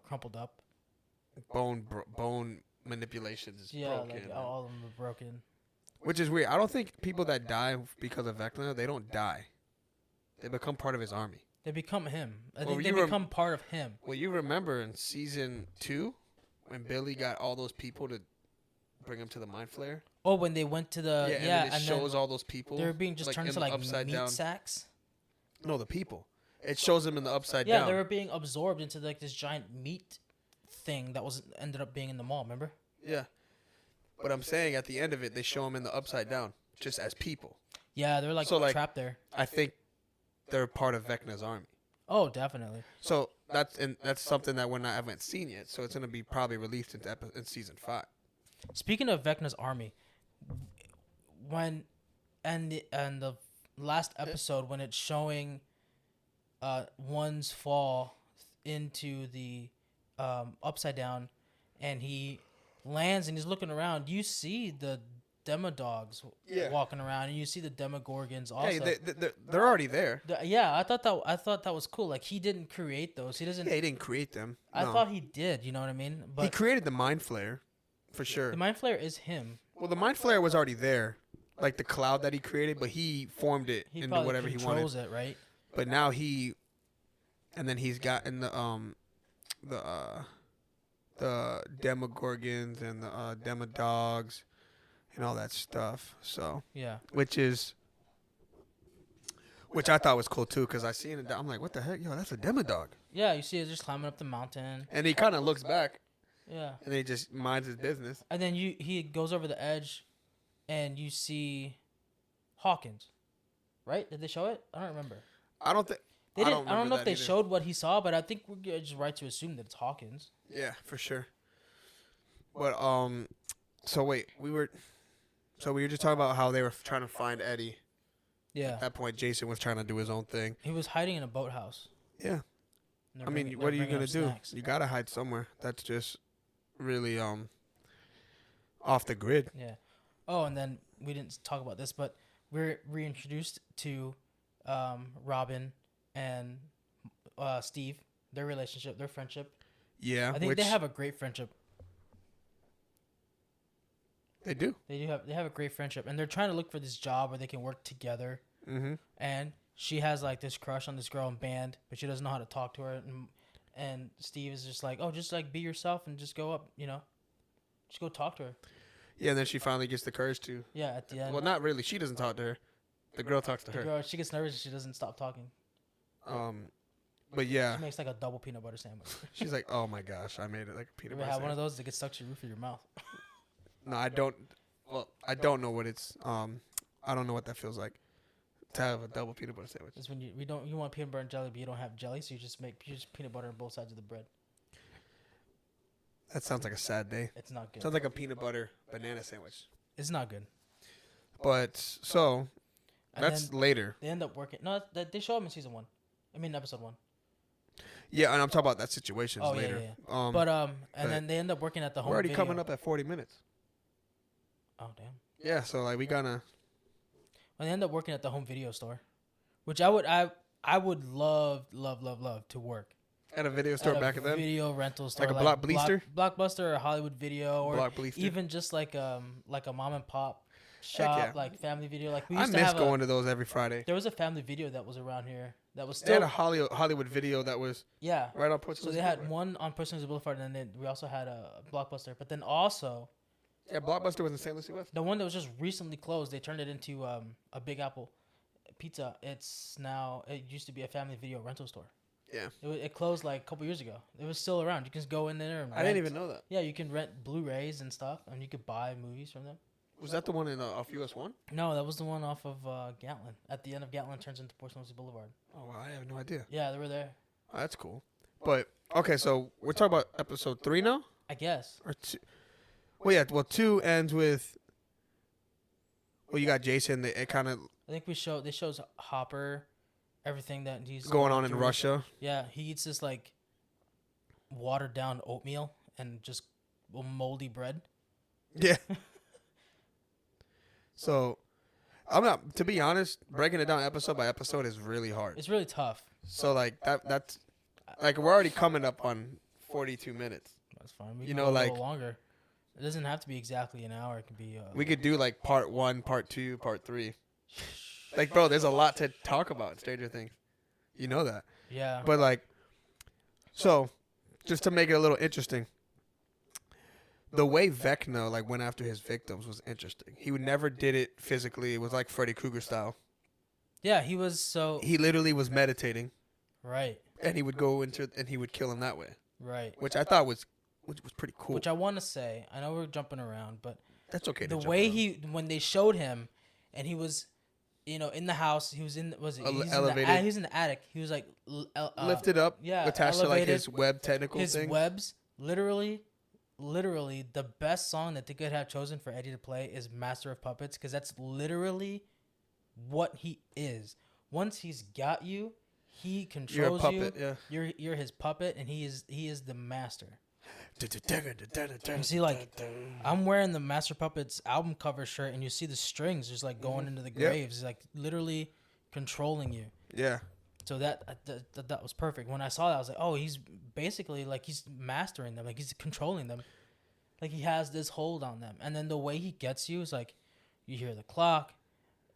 crumpled up.
Bone manipulations is broken.
Like all of them are broken.
Which is weird. I don't think people that die because of Vecna, they don't die. They become part of his army.
They become him. I think they become part of him.
Well, you remember in season 2 when Billy got all those people to bring him to the mind flare?
Oh, when they went to the
and it shows all those people.
They're being just turned into like meat sacks.
No, the people. It shows them in the upside
down.
Yeah,
they were being absorbed into like this giant meat thing that ended up being in the mall. Remember?
Yeah, but I'm saying at the end of it, they show them in the upside down, just as people.
Yeah, they're like trapped there.
I think they're part of Vecna's army.
Oh, definitely.
So that's something that I haven't seen yet. So it's gonna be probably released in season 5.
Speaking of Vecna's army, when the last episode when it's showing one's fall into the upside down, and he lands and he's looking around, you see the Demodogs walking around, and you see the Demogorgons also.
Hey, they're already there.
Yeah, I thought that was cool. Like, he didn't create those. He doesn't.
Yeah, he didn't create them.
I thought he did. You know what I mean? But
he created the Mind Flayer, for sure.
The Mind Flayer is him.
Well, the Mind Flayer was already there, like the cloud that he created, but he formed it into whatever he wanted.
He controls it, right?
But now and then he's gotten the Demogorgons and the Demodogs and all that stuff. So
yeah,
which I thought was cool too, because I seen it. I'm like, what the heck, yo, that's a Demodog.
Yeah, you see it just climbing up the mountain,
and he kind of looks back.
Yeah,
and then he just minds his business.
And then he goes over the edge, and you see Hawkins, right? Did they show it? I don't remember.
I don't think.
They didn't. I don't know if they showed what he saw, but I think we're just right to assume that it's Hawkins.
Yeah, for sure. But so wait, we were just talking about how they were trying to find Eddie.
Yeah.
At that point, Jason was trying to do his own thing.
He was hiding in a boathouse.
Yeah. I mean, what are you gonna do? You gotta hide somewhere. That's just really off the grid.
Yeah. Oh, and then we didn't talk about this, but we're reintroduced to Robin and Steve, their relationship, their friendship.
Yeah,
I think they have a great friendship.
They do.
They have a great friendship, and they're trying to look for this job where they can work together.
Mm-hmm.
And she has like this crush on this girl in band, but she doesn't know how to talk to her. And Steve is just like, oh, just like be yourself and just go up, you know, just go talk to her.
Yeah, and then she finally gets the courage to.
Yeah, at the end.
Well, not really. She doesn't talk to her. The girl talks to her.
The girl, she gets nervous and she doesn't stop talking.
But yeah.
She makes like a double peanut butter sandwich.
She's like, oh my gosh, I made it like a peanut butter
sandwich.
sandwich.
One of those that gets stuck to the roof of your mouth.
No, I don't. Well, I don't know what it's. I don't know what that feels like to have a double peanut butter sandwich.
It's when you want peanut butter and jelly, but you don't have jelly, so you just make peanut butter on both sides of the bread.
That sounds like a sad day.
It's not good.
Sounds like a peanut butter banana sandwich.
It's not good.
But so that's later.
They end up working. No, they show them in season 1. I mean, episode 1.
Yeah, and I'm talking about that situation later.
Yeah. But then they end up working at the home.
We're already coming up at 40 minutes.
Oh damn.
Yeah, so like we gonna.
Well, they end up working at the home video store, which I would love to work.
At a video store back then?
Video rental store.
Like a Blockbuster?
Blockbuster or Hollywood Video, or
Blockbuster.
even just like a mom and pop shop,
yeah.
like family video. Like we
I
used to
miss
have
going to those every Friday.
there was a family video that was around here that was
They had
still
a Hollywood video that was
yeah.
right on Portsmouth.
So they had one on Portsmouth Boulevard, and then we also had a Blockbuster. But then also
Yeah, Blockbuster was in St. Lucie West.
the one that was just recently closed, they turned it into a Big Apple Pizza. It's now it used to be a family video rental store.
Yeah.
It closed like a couple years ago. It was still around. You can just go in there and
I didn't even know that.
Yeah, you can rent Blu-rays and stuff, and you could buy movies from them.
Was that the one in off US 1?
No, that was the one off of Gatlin. At the end of Gatlin, turns into Portsmouth Boulevard.
Oh, wow, I have no idea.
Yeah, they were there.
Oh, that's cool. But okay, so we're talking about episode 3 now,
I guess.
or 2? Well, yeah. Well, 2 ends with. Well, you got Jason. It kind of
I think they shows Hopper, everything that he's
going on in
through.
Russia.
Yeah, he eats this like watered down oatmeal and just moldy bread.
Yeah. So, I'm not. To be honest, breaking it down episode by episode is really hard.
It's really tough.
So like that's like we're already coming up on 42 minutes.
That's fine. We
You
can
know,
go a
like-
little longer. It doesn't have to be exactly an hour. It could be.
We could do like part 1, part 2, part 3. Like, bro, there's a lot to talk about in Stranger Things. You know that.
Yeah.
But like, so just to make it a little interesting, the way Vecna like went after his victims was interesting. He would never did it physically. It was like Freddy Krueger style.
Yeah, he was so
He literally was meditating,
right.
and he would go into and he would kill him that way,
Right.
which I thought was pretty cool.
Which I want to say, I know we're jumping around, but
That's okay.
the
to
way
jump
when they showed him, and he was, in the house, he was in
elevated.
he was in the attic. He was like
lifted up,
yeah,
attached to like
elevated.
his web technical
His
thing.
webs, literally, the best song that they could have chosen for Eddie to play is "Master of Puppets" because that's literally what he is. Once he's got you, he controls
You're a puppet,
you.
yeah.
You're his puppet, and he is the master. You see, like, I'm wearing the Master Puppets album cover shirt, and you see the strings just like going into the graves, like literally controlling you.
Yeah.
So that was perfect. When I saw that, I was like, oh, he's basically like he's mastering them, like he's controlling them, like he has this hold on them. And then the way he gets you is like, you hear the clock,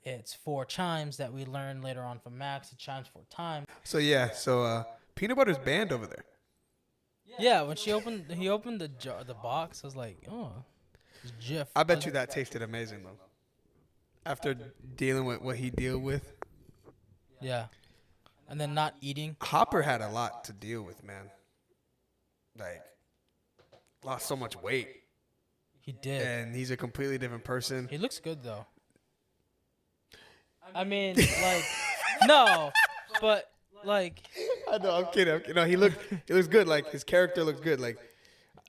it's 4 chimes that we learn later on from Max. It chimes 4 times.
So yeah, Peanut Butter's banned over there.
Yeah, when he opened the box, I was like, oh, it's Jif.
I bet you that tasted amazing though. After dealing with what he deal with,
Yeah, and then not eating.
Hopper had a lot to deal with, man. Like, lost so much weight,
He did.
and he's a completely different person.
He looks good though. I mean, like, no, but like,
I know, I'm kidding. No, he looks good. Like his character looks good. Like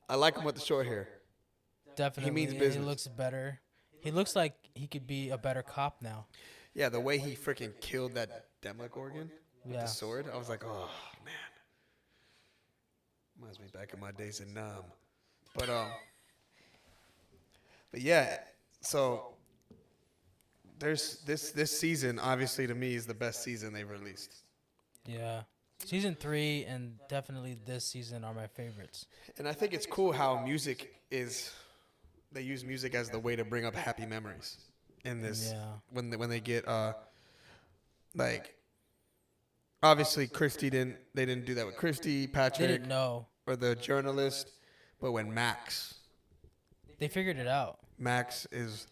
I like him with the short hair.
definitely,
means
he
business.
looks better. He looks like he could be a better cop now.
Yeah, the way he freaking killed that Demogorgon with
Yeah.
the sword, I was like, oh man, reminds me back in my days in Nam. But yeah, so there's this season. Obviously, to me, is the best season they've released.
Yeah, season 3 and definitely this season are my favorites.
And I think it's cool how music is. They use music as the way to bring up happy memories in this.
Yeah.
When they get like, obviously Christy didn't do that with Christy, Patrick,
Didn't know.
or the journalist, but when Max
They figured it out.
is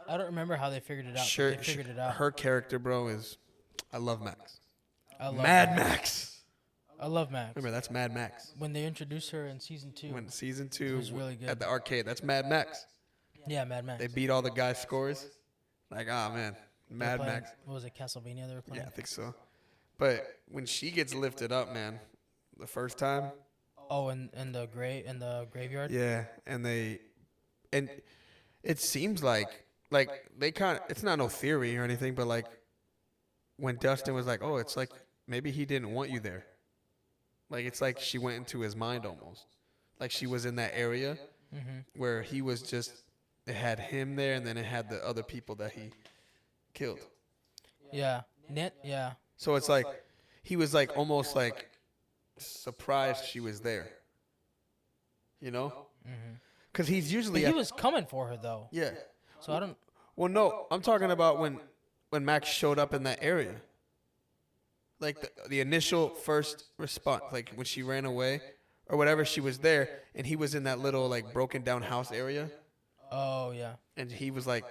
I don't remember how they figured it out.
sure,
But they figured it out.
her character, bro, is I love Max.
I love
Mad Max.
I love Max.
Remember, that's Mad Max.
When they introduced her in season 2.
When season 2
was really good.
at the arcade, that's Mad Max.
Yeah, Mad Max.
They beat all the guys' scores. Like, ah, man,
They were
Mad
playing-
Max.
What was it, Castlevania they were playing?
Yeah, I think so. But when she gets lifted up, man, the first time,
Oh, in the graveyard?
yeah, and it seems like they kind of, it's not no theory or anything, but like when Dustin was like, oh, it's like maybe he didn't want you there. Like it's like she went into his mind almost. Like she was in that area where he was just, it had him there, and then it had the other people that he killed.
Yeah. Yeah.
So it's like he was like almost like surprised she was there. You know? Because he's
But
usually
he was coming for her though.
yeah.
So I don't.
Well, no, I'm talking about when Max showed up in that area. Like the initial first response, like when she ran away or whatever, she was there and he was in that little like broken down house area
Oh yeah.
and he was like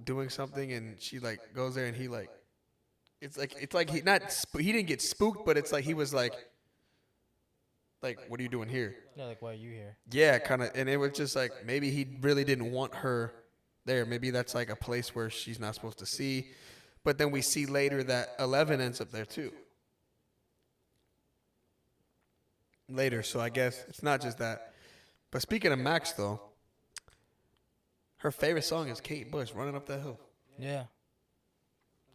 doing something and she like goes there and he like it's like he not he didn't get spooked, but it's like he was like what are you doing here?
Yeah, like why are you here?
Yeah, kind of, and it was just like maybe he really didn't want her there. Maybe that's like a place where she's not supposed to see. But then we see later that 11 ends up there too. Later, so I guess it's not just that. But speaking of Max, though, her favorite song is Kate Bush, "Running Up That Hill."
Yeah.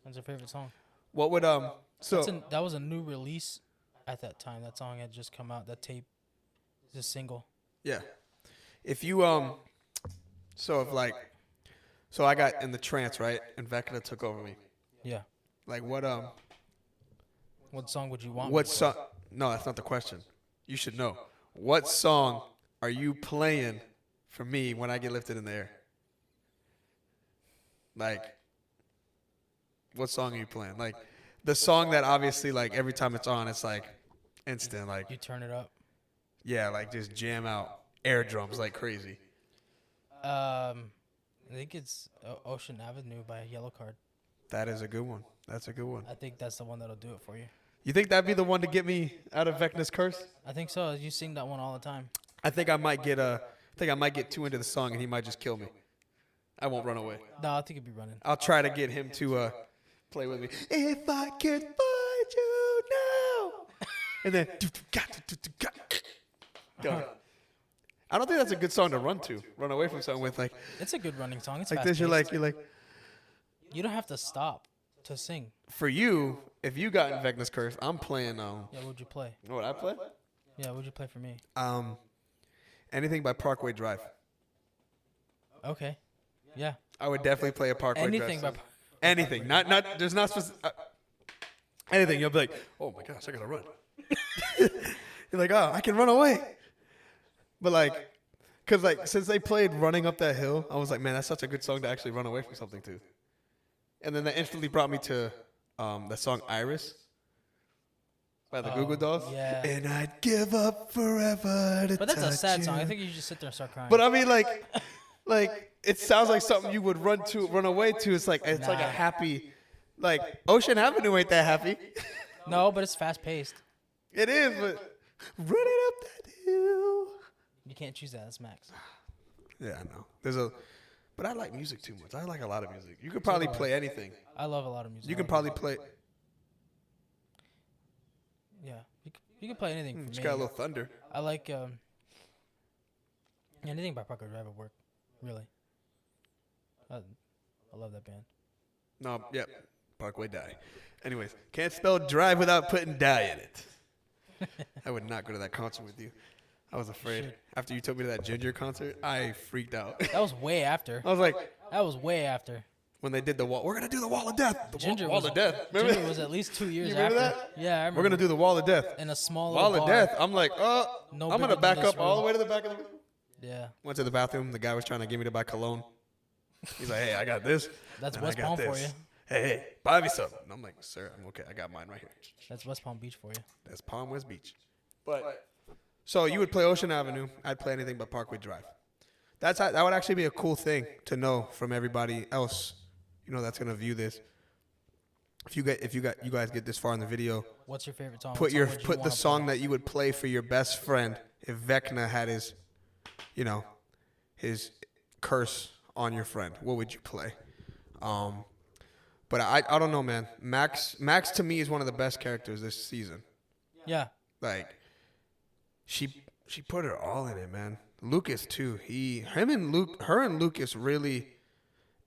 That's her favorite song.
What would
That was a new release at that time. That song had just come out. That tape is a single.
Yeah, if you so if like, so I got in the trance, right, and Vecna took over me.
Yeah.
Like
What song would you want?
what song? No, that's not the question. You should know. What song are you playing for me when I get lifted in the air? Like, what song are you playing? Like, the song that obviously, like, every time it's on, it's like instant. Like,
You turn it up.
yeah, like just jam out air drums like crazy.
I think it's Ocean Avenue by Yellow Card.
That is a good one. That's a good one.
I think that's the one that'll do it for you.
You think that'd be the one to get me out of Vecna's curse?
I think so. You sing that one all the time.
I think I might get too into the song and he might just kill me. I won't run away.
No, I think you'd be running.
I'll try to get him to play with me. If I could find you now. And then go. I don't think that's a good song to run to. Run away from something with like
It's a good running song. It's
this. You're like
You don't have to stop to sing.
for you. If you got in Vecna's curse, I'm playing.
Yeah, what'd you play?
What would I play?
Yeah, what'd you play for me?
Anything by Parkway Drive.
Okay. Yeah.
I would definitely play a Parkway
Anything
Drive.
by.
Anything. Not. There's not specific. Anything. You'll be like, oh my gosh, I gotta run. You're like, oh, I can run away. But like, cause like since they played "Running Up That Hill," I was like, man, that's such a good song to actually run away from something to. And then that instantly brought me to the song "Iris" by the Goo Goo Dolls.
Yeah.
And I'd give up forever to
But that's a
touch
sad
you.
song. I think you should just sit there and start crying.
But I mean, like it sounds like something you would run away to. It's like a happy, like Ocean Avenue ain't that happy.
No, but it's fast paced.
It is, but running up that hill.
You can't choose that. That's Max.
Yeah, I know. But I like music too much. I like a lot of music. You could probably play anything.
I love a lot of music.
You can probably play.
Yeah, you can play anything. For
Just
me.
got a little thunder.
I like anything by Parkway Drive would work. Really. I love that band.
No, yep. Parkway Die. Anyways, can't spell drive without putting die in it. I would not go to that concert with you. I was afraid. After you took me to that Ginger concert, I freaked out.
That was way after.
I was like,
That was way after.
when they did the wall, we're gonna do the wall of death. The
Ginger
wall
was
of death. Remember?
Ginger was at least 2 years
You remember
after.
that?
Yeah, I remember.
We're gonna do the wall of death.
in a small
Wall
little
of
bar.
death. I'm like, oh,
No
I'm
bigger
gonna
than
back
this
up all the
room.
way to the back of the room.
Yeah,
Went to the bathroom. The guy was trying to get me to buy cologne. He's like, hey, I got this.
that's
and I
West
got
Palm for
this.
you.
Hey, buy me something. And I'm like, sir, I'm okay. I got mine right here.
That's West Palm Beach for you.
That's Palm West Beach. But so you would play Ocean Avenue. I'd play anything but Parkway Drive. That would actually be a cool thing to know from everybody else. You know, that's gonna view this. If you guys get this far in the video,
What's your favorite song?
put
What song would you
the
wanna
song
play?
that you would play for your best friend if Vecna had his, you know, his curse on your friend. What would you play? But I don't know, man. Max to me is one of the best characters this season.
Yeah,
Like, she put her all in it, man. Lucas too. Her and Lucas really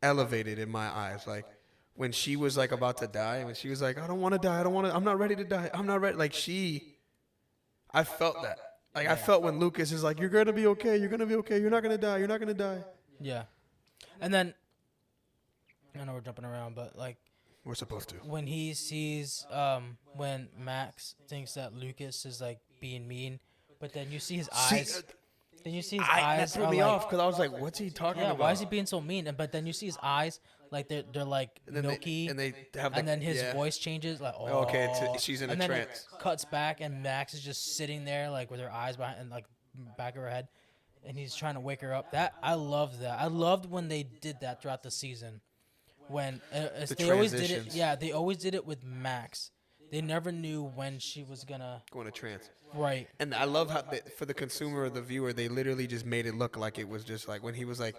elevated in my eyes. Like when she was like about to die, when she was like, I don't want to die. I'm not ready to die. I'm not ready. Like I felt that. Like I felt when Lucas is like, you're gonna be okay. You're gonna be okay. You're not gonna die. You're not gonna die.
yeah. And then I know we're jumping around, but like
We're supposed to.
when he sees when Max thinks that Lucas is like being mean, but then you see his eyes. Then you see his
That
eyes
threw
are
me
like,
off because I was like, what's he talking
yeah,
about?
why is he being so mean? But then you see his eyes like they're like milky,
and they have
and then his voice changes like, oh,
okay, she's in a
and then
trance.
it cuts back, and Max is just sitting there like with her eyes behind and like back of her head, and he's trying to wake her up. That I loved that. I loved when they did that throughout the season. When they always did it,
transitions.
yeah, they always did it with Max. They never knew when she was gonna
Going to trance.
right.
And I love how for the consumer or the viewer, they literally just made it look like it was just like when he was like,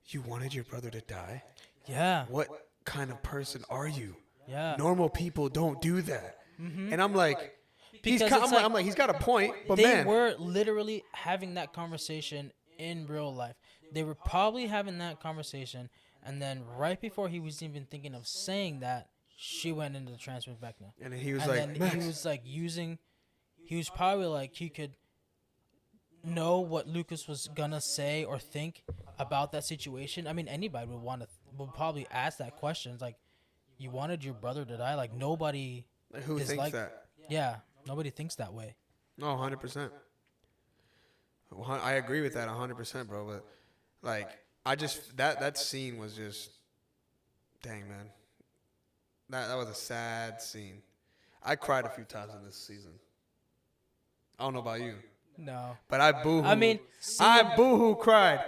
"You wanted your brother to die?
Yeah,
What kind of person are you?
yeah.
Normal people don't do that." And I'm like,
Because
I'm like, he's got a point, but
they
man,
were literally having that conversation in real life. They were probably having that conversation, and then right before he was even thinking of saying that, she went into the trance with Vecna.
and then he was
And
like,
then
Max.
he was like he was probably like he could know what Lucas was gonna say or think about that situation. I mean, anybody would probably ask that question. It's like, you wanted your brother to die? Like nobody
Who
is
thinks
like
that?
Yeah, nobody thinks that way.
No, 100%. I agree with that 100%, bro. But like, I just that scene was just, dang, man. That was a sad scene. I cried a few times in this season. I don't know about you,
No.
but I boohoo.
I mean,
I boohoo cried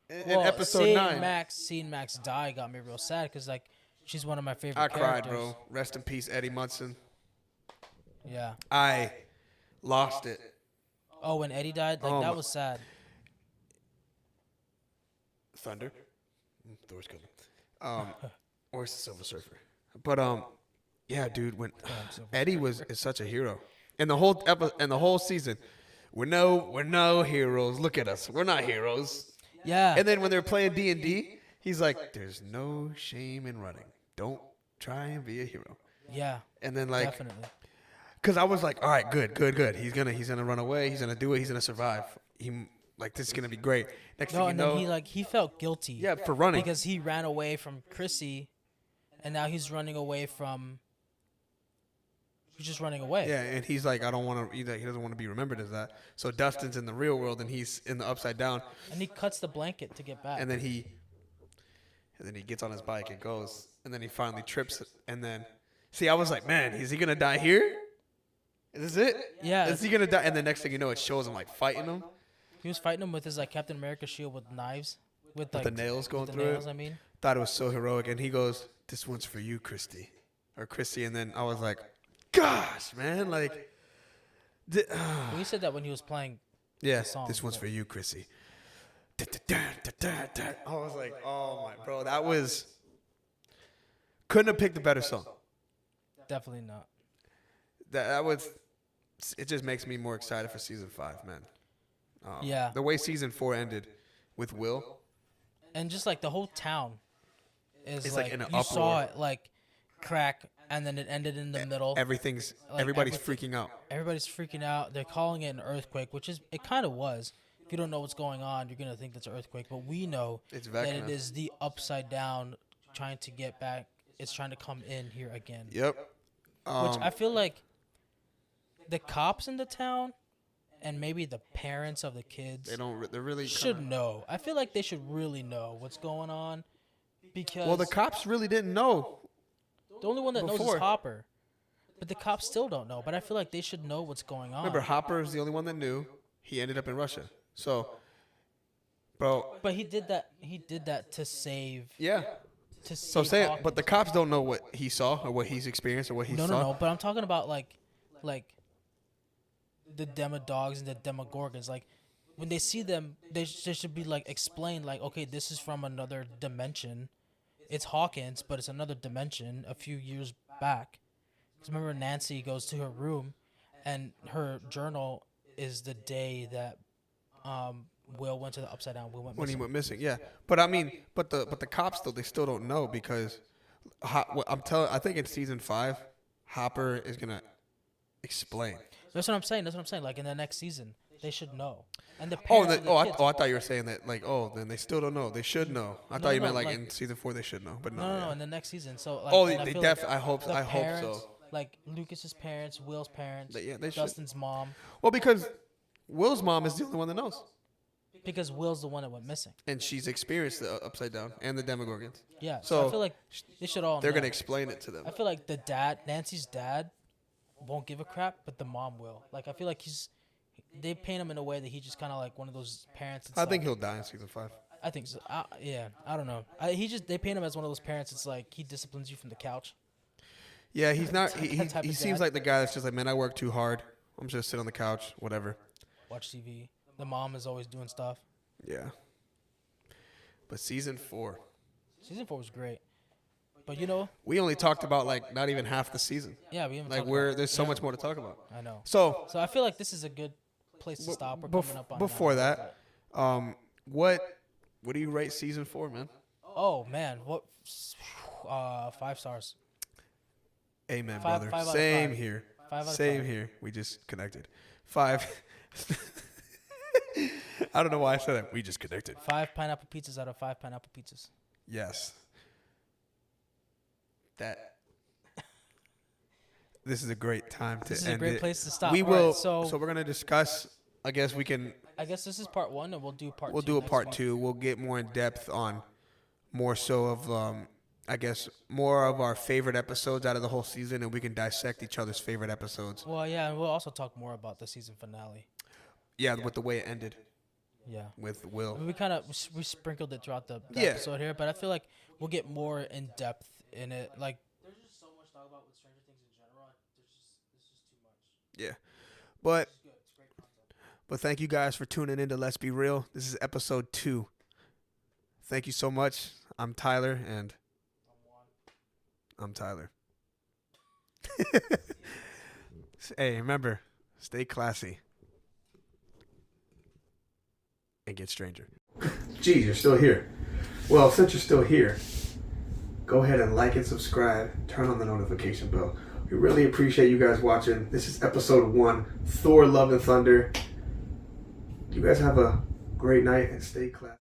in episode 9.
Seeing Max die got me real sad because like she's one of my favorite
I
characters.
cried, bro. Rest in peace, Eddie Munson.
Yeah.
I lost it.
Oh, when Eddie died, like that was sad.
Thunder. Thor's coming. Or it's the Silver Surfer. But yeah, dude. When Eddie is such a hero, and the whole season, we're no heroes. Look at us. We're not heroes.
Yeah.
And then when they're playing D&D, he's like, "There's no shame in running. Don't try and be a hero."
Yeah.
And then like,
Definitely.
because I was like, all right, good. He's gonna run away. He's gonna do it. He's gonna survive. This is gonna be great. Next thing you
And
know,
then he felt guilty.
yeah, for running.
Because he ran away from Chrissy, and now he's running away from. He's just running away.
Yeah, and he's like, I don't want to. He doesn't want to be remembered as that. So Dustin's in the real world, and he's in the upside down.
And he cuts the blanket to get back.
And then he gets on his bike and goes, and then he finally trips, and then I was like, man, is he gonna die here? Is this it?
Yeah.
Is he gonna die? And the next thing you know, it shows him like fighting him.
He was fighting him with his like Captain America shield with knives, with
the nails going through it.
I mean,
Thought it was so heroic, and he goes, "This one's for you, Christy," and then I was like, "Gosh, man, like."
he said that when he was playing.
Yeah,
song,
this one's
but-
for you, Chrissy. I was like, oh my, bro, that was. Couldn't have picked a better song.
Definitely not.
That was. It just makes me more excited for season 5, man.
Yeah.
The way season 4 ended with Will.
And just like the whole town is
It's
like,
like in an
you saw
uproar.
it like crack, and then it ended in the middle.
Everybody's
everything-
freaking out.
Everybody's freaking out. They're calling it an earthquake, which is it kind of was. If you don't know what's going on, you're gonna think it's an earthquake, but we know
It's
that
Vecna.
it is the upside down trying to get back. It's trying to come in here again.
Yep.
Which I feel like the cops in the town and maybe the parents of the kids
They're really
should know. I feel like they should really know what's going on because
Well, the cops really didn't know.
the only one that knows
before.
is Hopper. But the cops still don't know. But I feel like they should know what's going on.
Remember, Hopper is the only one that knew. He ended up in Russia. So, bro,
But he did that. He did that to save.
yeah.
To
So
save
say it,
Hawkins.
but the cops don't know what he saw or what he's experienced or what he saw.
No. But I'm talking about like the Demodogs and the Demogorgons. Like when they see them, they should be like explained. Like, okay, this is from another dimension. It's Hawkins, but it's another dimension. A few years back, because remember Nancy goes to her room, and her journal is the day that Will went to the upside down. Will went
When he
missing.
went missing, yeah. But I mean, but the cops though they still don't know because I think in season 5, Hopper is gonna explain.
That's what I'm saying. Like in the next season, they should know. And the
Oh,
parents of the kids,
I thought you were saying that like, oh, then they still don't know. They should know. I thought you
no,
meant like
like-
in season 4 they should know, but no.
No,
yeah.
in the next season. So like,
Oh,
and I
they
feel
definitely.
like
I
the
hope
parents,
so.
Like Lucas's parents, Will's parents,
Yeah, they should.
Dustin's mom.
Well, because Will's mom is the only one that knows.
Because Will's the one that went missing.
And she's experienced the Upside Down and the Demogorgons.
Yeah.
So
I feel like they should all.
They're
know.
going to explain it to them.
I feel like Nancy's dad, won't give a crap, but the mom will. Like I feel like they paint him in a way that he's just kind of like one of those parents.
I think he'll die in season 5.
I think so. Yeah, I don't know. They paint him as one of those parents. It's like he disciplines you from the couch.
Yeah, he's not.
That
He
of
seems
dad.
like the guy that's just like, man, I work too hard. I'm just sit on the couch, whatever.
Watch TV. The mom is always doing stuff.
Yeah. But season 4.
Season 4 was great. But you know,
We only talked about like not even half the season.
yeah, we haven't
Like
talked about-
there's so much more to talk about.
I know.
So
So I feel like this is a good place to stop. We're coming up on
before
an hour,
that, what do you rate season 4, man?
but- Oh man, what? 5 stars.
Amen,
Five-
brother.
5 out of
Same
5.
here.
5 out of
Same
5.
here. We just connected. 5. I don't know why I said that. We just connected.
5 pineapple pizzas out of 5 pineapple pizzas.
Yes. That. This is a great time to
This is
end
a great
it.
place to stop.
We
All right,
will.
so
So we're gonna discuss. I guess we can.
I guess this is part 1, and we'll do part 2.
We'll do a
next
part
week.
2. We'll get more in depth on more so of I guess more of our favorite episodes out of the whole season, and we can dissect each other's favorite episodes.
Well, yeah, and we'll also talk more about the season finale.
Yeah, with the way it ended
Yeah.
with Will.
We kind of we sprinkled it throughout the
Yeah.
episode here, but I feel like we'll get more in depth in it. Like, there's just so much to talk about with Stranger Things in general. It's just too much.
Yeah, but
It's good. It's great content.
But thank you guys for tuning in to Let's Be Real. This is episode 2. Thank you so much. I'm Tyler, and I'm Tyler. Hey, remember, stay classy and get stranger. Geez, you're still here. Well, since you're still here, go ahead and like and subscribe. Turn on the notification bell. We really appreciate you guys watching. This is episode 1, Thor: Love and Thunder. You guys have a great night and stay classy.